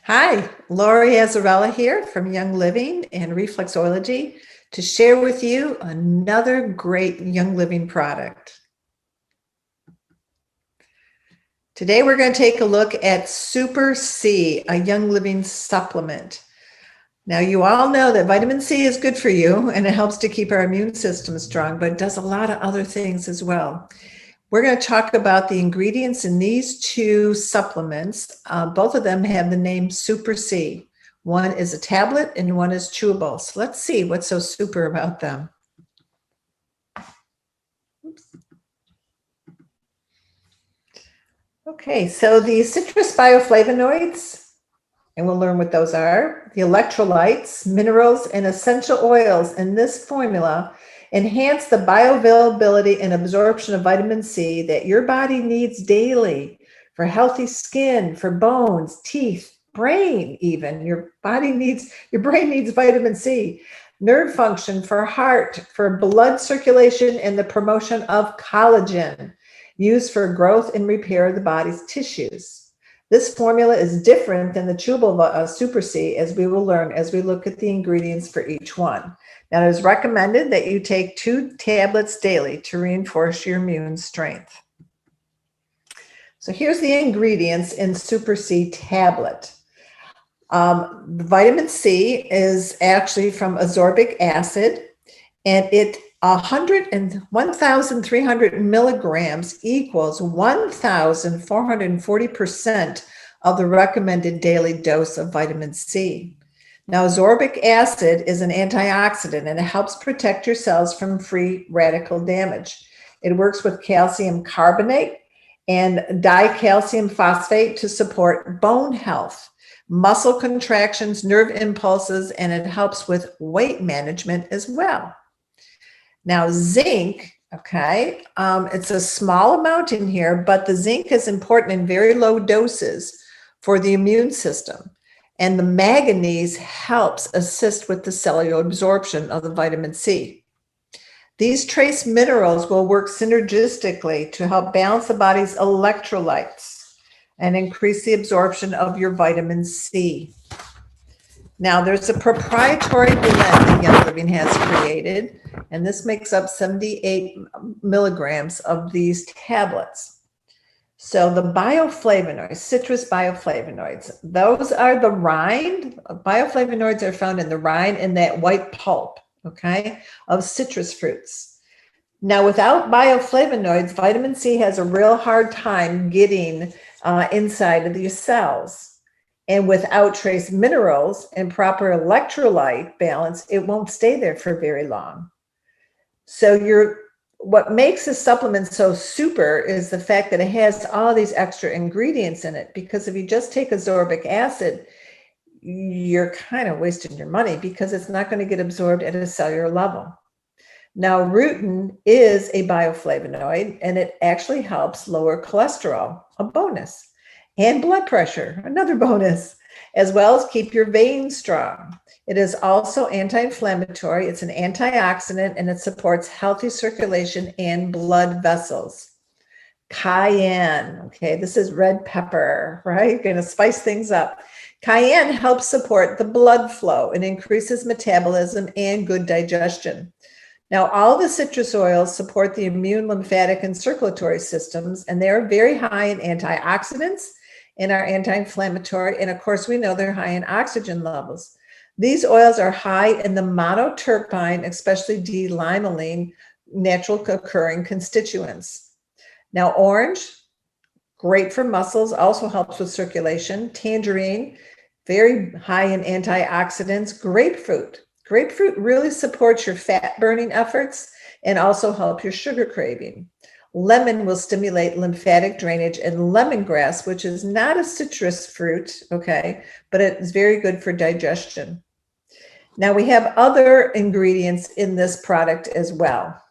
Hi, Laurie Azzarella here from Young Living and Reflexology to share with you another great Young Living product. Today we're going to take a look at Super C, a Young Living supplement. Now you all know that vitamin C is good for you and it helps to keep our immune system strong, but it does a lot of other things as well. We're going to talk about the ingredients in these two supplements. Both of them have the name Super C. One is a tablet and one is chewable. So let's see what's so super about them. Oops. Okay, so the citrus bioflavonoids, and we'll learn what those are. The electrolytes, minerals, and essential oils in this formula enhance the bioavailability and absorption of vitamin C that your body needs daily for healthy skin, for bones, teeth, brain even. Your brain needs vitamin C. Nerve function, for heart, for blood circulation, and the promotion of collagen, used for growth and repair of the body's tissues. This formula is different than the chewable Super C, as we will learn as we look at the ingredients for each one. Now, it is recommended that you take 2 tablets daily to reinforce your immune strength. So here's the ingredients in Super C tablet. Vitamin C is actually from ascorbic acid, and 1,300 milligrams equals 1,440% of the recommended daily dose of vitamin C. Now, ascorbic acid is an antioxidant and it helps protect your cells from free radical damage. It works with calcium carbonate and dicalcium phosphate to support bone health, muscle contractions, nerve impulses, and it helps with weight management as well. Now, zinc, okay, it's a small amount in here, but the zinc is important in very low doses for the immune system. And the manganese helps assist with the cellular absorption of the vitamin C. These trace minerals will work synergistically to help balance the body's electrolytes and increase the absorption of your vitamin C. Now, there's a proprietary blend that Young Living has created, and this makes up 78 milligrams of these tablets. So the bioflavonoids, citrus bioflavonoids, those are the rind. Bioflavonoids are found in the rind in that white pulp, okay, of citrus fruits. Now, without bioflavonoids, vitamin C has a real hard time getting inside of these cells. And without trace minerals and proper electrolyte balance, it won't stay there for very long. So what makes this supplement so super is the fact that it has all these extra ingredients in it, because if you just take ascorbic acid, you're kind of wasting your money because it's not going to get absorbed at a cellular level. Now, rutin is a bioflavonoid, and it actually helps lower cholesterol, a bonus, and blood pressure, another bonus, as well as keep your veins strong. It is also anti-inflammatory. It's an antioxidant, and it supports healthy circulation and blood vessels. Cayenne, okay, this is red pepper, right? You're going to spice things up. Cayenne helps support the blood flow and increases metabolism and good digestion. Now, all the citrus oils support the immune, lymphatic, and circulatory systems, and they're very high in antioxidants and are anti-inflammatory. And of course, we know they're high in oxygen levels. These oils are high in the monoterpene, especially D-limonene, natural occurring constituents. Now, orange, great for muscles, also helps with circulation. Tangerine, very high in antioxidants. Grapefruit really supports your fat burning efforts and also help your sugar craving. Lemon will stimulate lymphatic drainage, and lemongrass, which is not a citrus fruit, okay, but it's very good for digestion. Now, we have other ingredients in this product as well.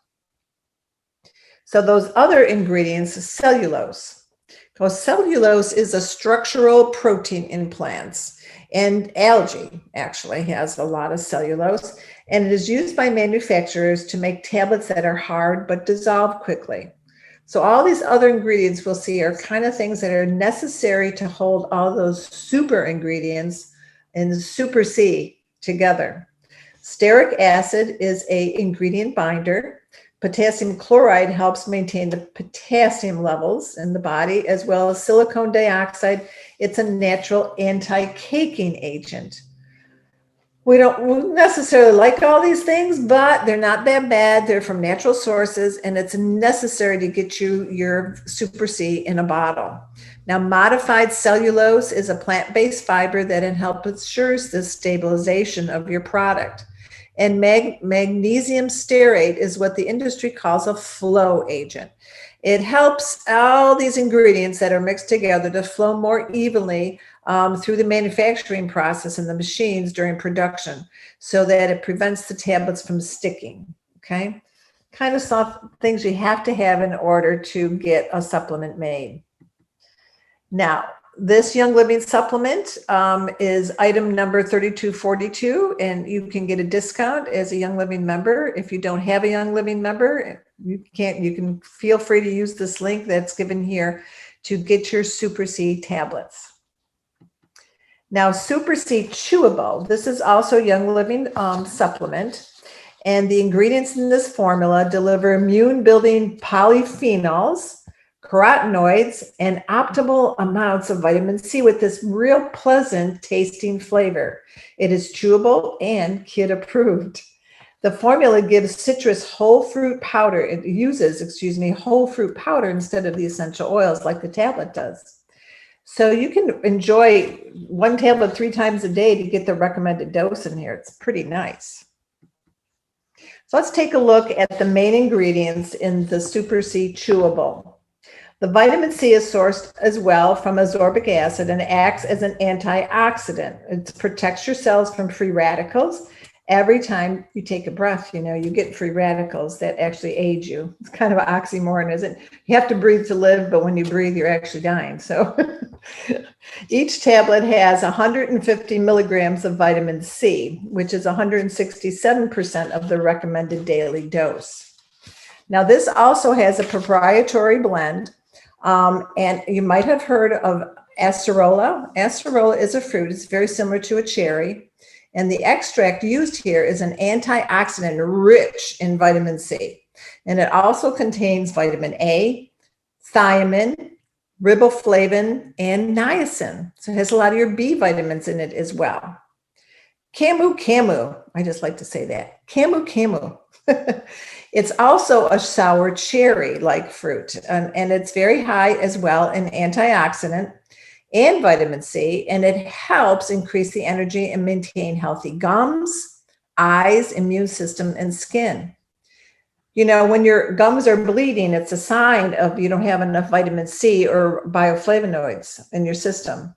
So those other ingredients, cellulose. Because cellulose is a structural protein in plants, and algae actually has a lot of cellulose, and it is used by manufacturers to make tablets that are hard but dissolve quickly. So all these other ingredients we'll see are kind of things that are necessary to hold all those super ingredients in the super C together. Stearic acid is a ingredient binder. Potassium chloride helps maintain the potassium levels in the body, as well as silicone dioxide. It's a natural anti-caking agent. We don't necessarily like all these things, but they're not that bad. They're from natural sources, and it's necessary to get you your Super C in a bottle. Now, modified cellulose is a plant-based fiber that ensures the stabilization of your product. And magnesium stearate is what the industry calls a flow agent. It helps all these ingredients that are mixed together to flow more evenly through the manufacturing process and the machines during production, so that it prevents the tablets from sticking. Okay, kind of soft things you have to have in order to get a supplement made. Now, this Young Living supplement is item number 3242, and you can get a discount as a Young Living member. If you don't have a Young Living member, you can feel free to use this link that's given here to get your Super C tablets. Now, Super C Chewable, this is also Young Living supplement, and the ingredients in this formula deliver immune-building polyphenols, carotenoids, and optimal amounts of vitamin C with this real pleasant tasting flavor. It is chewable and kid approved. The formula gives citrus whole fruit powder. It uses, whole fruit powder instead of the essential oils like the tablet does. So you can enjoy one tablet 3 times a day to get the recommended dose in here. It's pretty nice. So let's take a look at the main ingredients in the Super C Chewable. The vitamin C is sourced as well from ascorbic acid and acts as an antioxidant. It protects your cells from free radicals. Every time you take a breath, you get free radicals that actually age you. It's kind of an oxymoron, isn't it? You have to breathe to live, but when you breathe, you're actually dying. So each tablet has 150 milligrams of vitamin C, which is 167% of the recommended daily dose. Now, this also has a proprietary blend, and you might have heard of Azzarella. Azzarella is a fruit. It's very similar to a cherry. And the extract used here is an antioxidant rich in vitamin C. And it also contains vitamin A, thiamine, riboflavin, and niacin. So it has a lot of your B vitamins in it as well. Camu, I just like to say that. Camu. It's also a sour cherry-like fruit, and it's very high as well in antioxidant and vitamin C, and it helps increase the energy and maintain healthy gums, eyes, immune system, and skin. When your gums are bleeding, it's a sign of you don't have enough vitamin C or bioflavonoids in your system.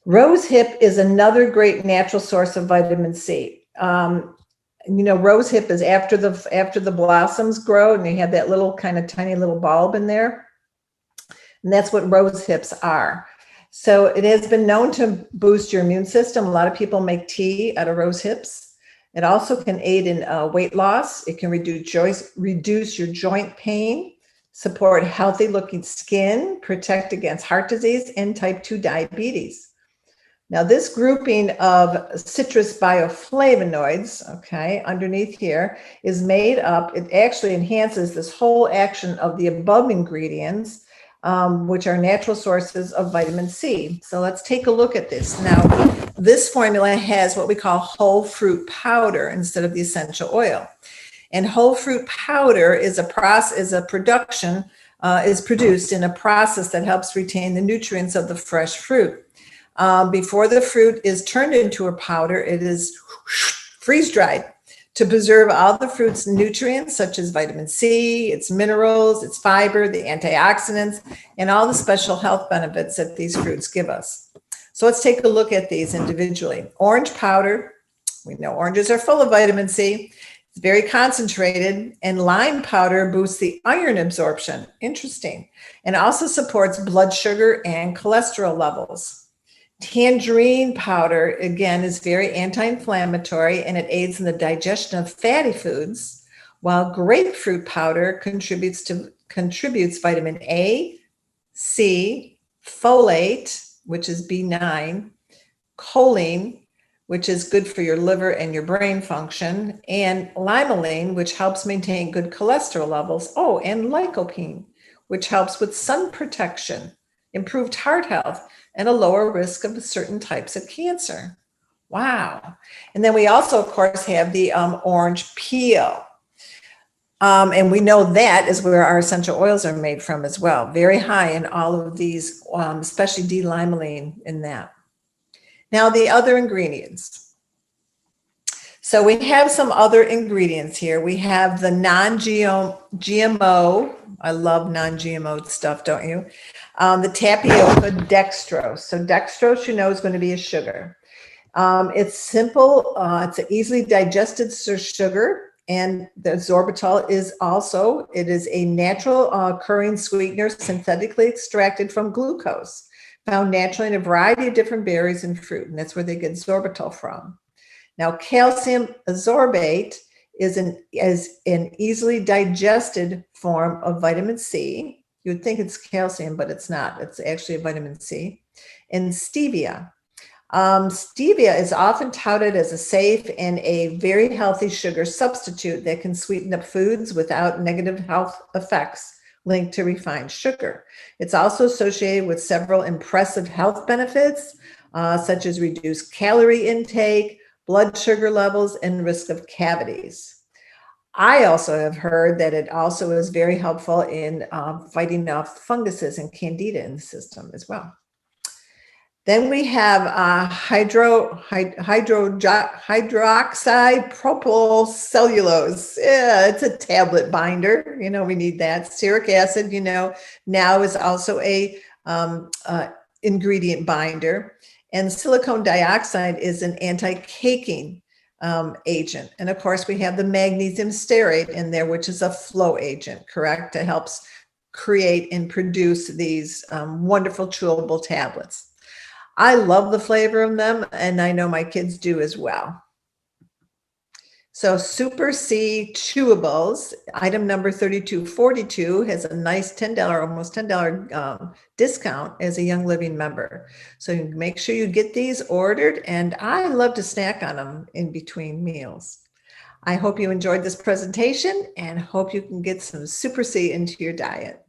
Rosehip is another great natural source of vitamin C. Rosehip is after the blossoms grow, and you have that little kind of tiny little bulb in there. And that's what rosehips are. So it has been known to boost your immune system. A lot of people make tea out of rose hips. It also can aid in weight loss. It can reduce your joint pain, support healthy looking skin, protect against heart disease and type 2 diabetes. Now, this grouping of citrus bioflavonoids, underneath here is made up. It actually enhances this whole action of the above ingredients, which are natural sources of vitamin C. So let's take a look at this. Now, this formula has what we call whole fruit powder instead of the essential oil. And whole fruit powder is produced in a process that helps retain the nutrients of the fresh fruit. Before the fruit is turned into a powder, it is freeze-dried to preserve all the fruit's nutrients, such as vitamin C, its minerals, its fiber, the antioxidants, and all the special health benefits that these fruits give us. So let's take a look at these individually. Orange powder, we know oranges are full of vitamin C. It's very concentrated, and lime powder boosts the iron absorption. Interesting. And also supports blood sugar and cholesterol levels. Tangerine powder, again, is very anti-inflammatory, and it aids in the digestion of fatty foods, while grapefruit powder contributes to contributes vitamin A, C, folate, which is B9, choline, which is good for your liver and your brain function, and limonene, which helps maintain good cholesterol levels. Oh, and lycopene, which helps with sun protection, improved heart health, and a lower risk of certain types of cancer. Wow. And then we also, of course, have the orange peel. And we know that is where our essential oils are made from as well. Very high in all of these, especially D-limonene in that. Now, the other ingredients. So we have some other ingredients here. We have the non-GMO. I love non-GMO stuff, don't you? The tapioca dextrose. So dextrose, you know, is going to be a sugar. It's simple. It's an easily digested sugar. And the sorbitol is also, it is a natural occurring sweetener synthetically extracted from glucose, found naturally in a variety of different berries and fruit. And that's where they get sorbitol from. Now, calcium ascorbate is an easily digested form of vitamin C. You would think it's calcium, but it's not. It's actually a vitamin C. And stevia. Stevia is often touted as a safe and a very healthy sugar substitute that can sweeten up foods without negative health effects linked to refined sugar. It's also associated with several impressive health benefits, such as reduced calorie intake, blood sugar levels, and risk of cavities. I also have heard that it also is very helpful in fighting off funguses and candida in the system as well. Then we have hydroxide propyl cellulose. Yeah, it's a tablet binder. You know, we need that. Stearic acid, you know, now is also a ingredient binder. And silicone dioxide is an anti-caking agent. And of course, we have the magnesium stearate in there, which is a flow agent, correct? It helps create and produce these wonderful chewable tablets. I love the flavor of them, and I know my kids do as well. So Super C Chewables, item number 3242, has a nice $10, almost $10 discount as a Young Living member. So make sure you get these ordered, and I love to snack on them in between meals. I hope you enjoyed this presentation and hope you can get some Super C into your diet.